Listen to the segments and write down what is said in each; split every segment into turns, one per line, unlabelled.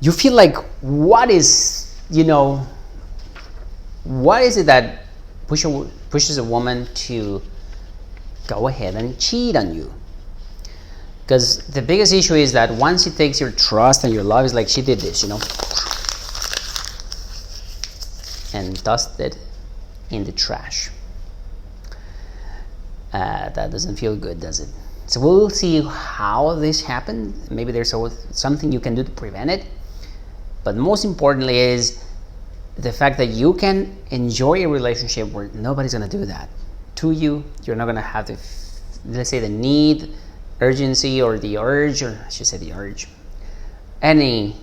you feel like, what is it that pushes a woman to go ahead and cheat on you? Because the biggest issue is that once she takes your trust and your love, is like she did this, and dust it in the trash. That doesn't feel good, does it? So we'll see how this happened. Maybe there's something you can do to prevent it. But most importantly is the fact that you can enjoy a relationship where nobody's going to do that to you. You're not going to have let's say, the need, urgency, or the urge, or I should say the urge, any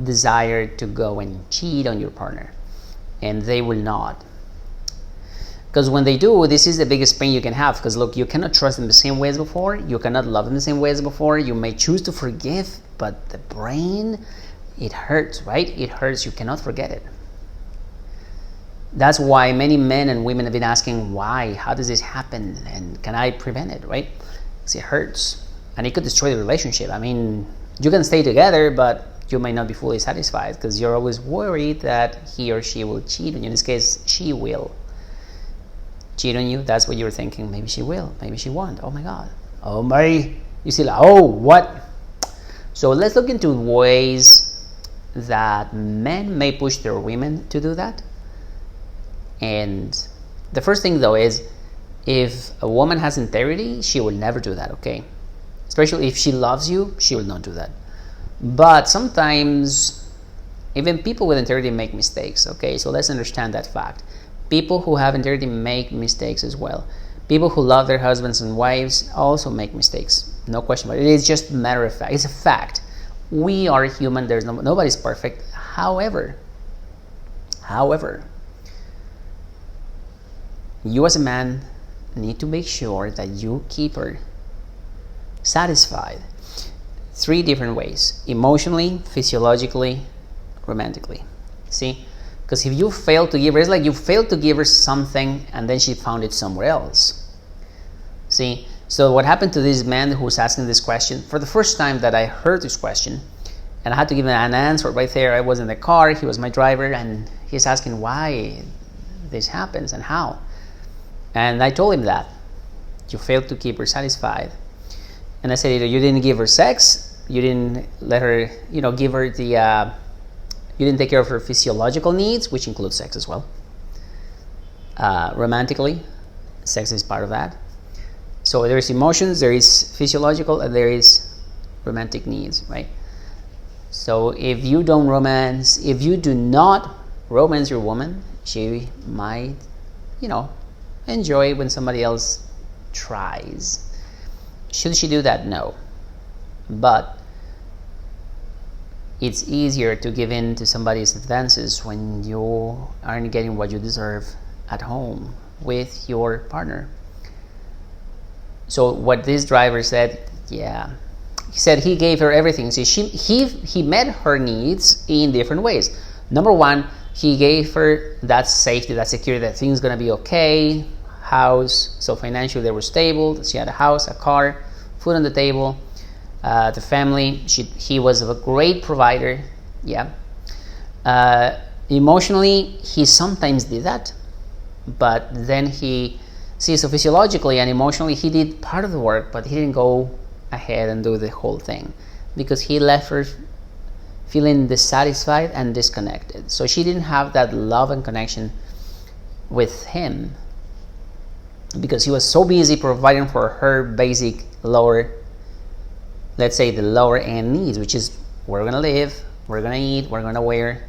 desire to go and cheat on your partner. And they will not. Because when they do, this is the biggest pain you can have. Because look, you cannot trust them the same way as before. You cannot love them the same way as before. You may choose to forgive, but the brain, it hurts, right? It hurts. You cannot forget it. That's why many men and women have been asking, why? How does this happen? And can I prevent it, right? Because it hurts. And it could destroy the relationship. I mean, you can stay together, but you may not be fully satisfied because you're always worried that he or she will cheat on you. In this case, she will cheat on you. That's what you were thinking. Maybe she will. Maybe she won't. Oh my God. Oh my. You see, like, oh, what? So let's look into ways that men may push their women to do that. And the first thing, though, is if a woman has integrity, she will never do that, okay? Especially if she loves you, she will not do that. But sometimes even people with integrity make mistakes, okay? So let's understand that fact. People who have integrity make mistakes as well. People who love their husbands and wives also make mistakes. No question about it. It is just a matter of fact. It's a fact. We are human. There's nobody's perfect. However, you as a man need to make sure that you keep her satisfied. 3 different ways: emotionally, physiologically, romantically. See? Because if you fail to give her, it's like you failed to give her something and then she found it somewhere else. See? So what happened to this man who's asking this question, for the first time that I heard this question, and I had to give him an answer right there. I was in the car, he was my driver, and he's asking why this happens and how. And I told him that you failed to keep her satisfied. And I said, either you didn't give her sex, you didn't let her, give her the, you didn't take care of her physiological needs, which includes sex as well. Romantically, sex is part of that. So there is emotions, there is physiological, and there is romantic needs, right? So if you do not romance your woman, she might, enjoy when somebody else tries. Should she do that? No. But it's easier to give in to somebody's advances when you aren't getting what you deserve at home with your partner. So what this driver said, he said he gave her everything. See, he met her needs in different ways. Number one, he gave her that safety, that security, that things gonna be okay. House, so financially they were stable. She had a house, a car, food on the table. The family, he was a great provider. Emotionally, he sometimes did that, but then so physiologically and emotionally he did part of the work, but he didn't go ahead and do the whole thing because he left her feeling dissatisfied and disconnected. So she didn't have that love and connection with him because he was so busy providing for her basic lower, let's say the lower end needs, which is we're gonna live, we're gonna eat, we're gonna wear.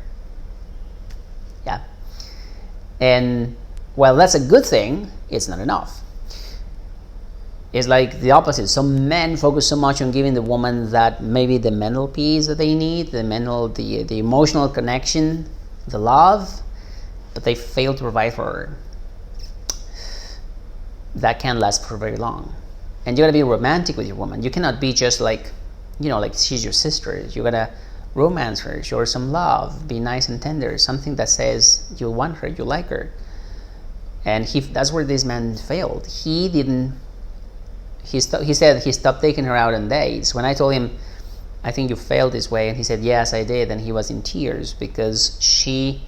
And while that's a good thing, it's not enough. It's like the opposite. Some men focus so much on giving the woman that maybe the mental peace that they need, the emotional connection, the love, but they fail to provide for her. That can't last for very long. And you gotta be romantic with your woman. You cannot be just like she's your sister. You gotta romance her, show her some love, be nice and tender, something that says you want her, you like her. And that's where this man failed. He said he stopped taking her out on dates. When I told him, I think you failed this way. And he said, yes, I did. And he was in tears because she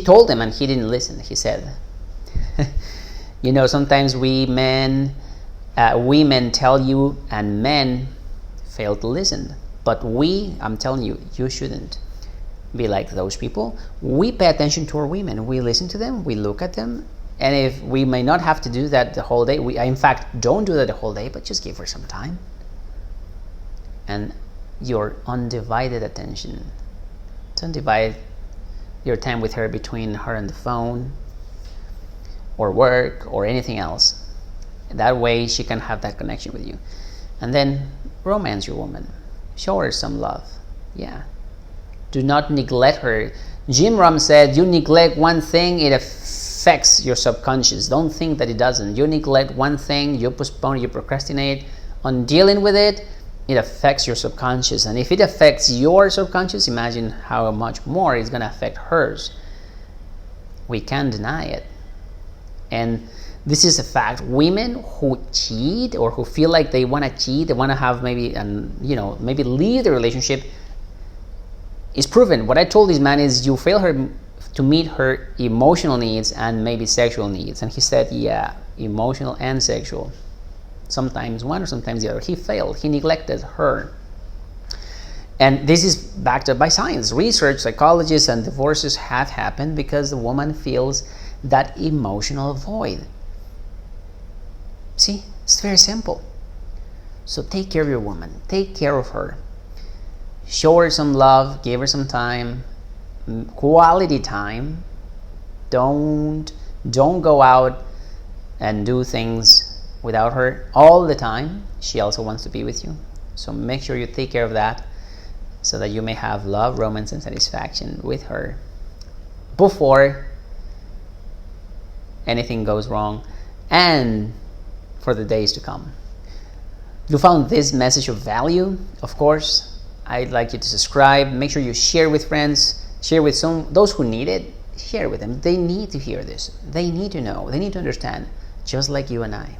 told him and he didn't listen. He said, you know, sometimes women tell you and men fail to listen. But I'm telling you, you shouldn't be like those people. We pay attention to our women. We listen to them. We look at them. And if we may not have to do that the whole day, we in fact don't do that the whole day, but just give her some time. And your undivided attention. Don't divide your time with her between her and the phone or work or anything else. That way she can have that connection with you. And then romance your woman. Show her some love. Yeah. Do not neglect her. Jim Rohn said, you neglect one thing, it affects your subconscious. Don't think that it doesn't. You neglect one thing, you postpone, you procrastinate on dealing with it, it affects your subconscious. And if it affects your subconscious, imagine how much more it's going to affect hers. We can't deny it. And this is a fact. Women who cheat or who feel like they want to cheat, they want to have maybe leave the relationship, is proven. What I told this man is you fail her to meet her emotional needs and maybe sexual needs. And he said, yeah, emotional and sexual. Sometimes one or sometimes the other. He failed. He neglected her. And this is backed up by science. Research, psychologists, and divorces have happened because the woman feels that emotional void. See, it's very simple. So take care of your woman. Take care of her. Show her some love. Give her some time. Quality time. Don't go out and do things without her all the time. She also wants to be with you. So make sure you take care of that so that you may have love, romance, and satisfaction with her before anything goes wrong and for the days to come. If you found this message of value, of course, I'd like you to subscribe. Make sure you share with friends, share with those who need it. Share with them. They need to hear this. They need to know. They need to understand, just like you and I.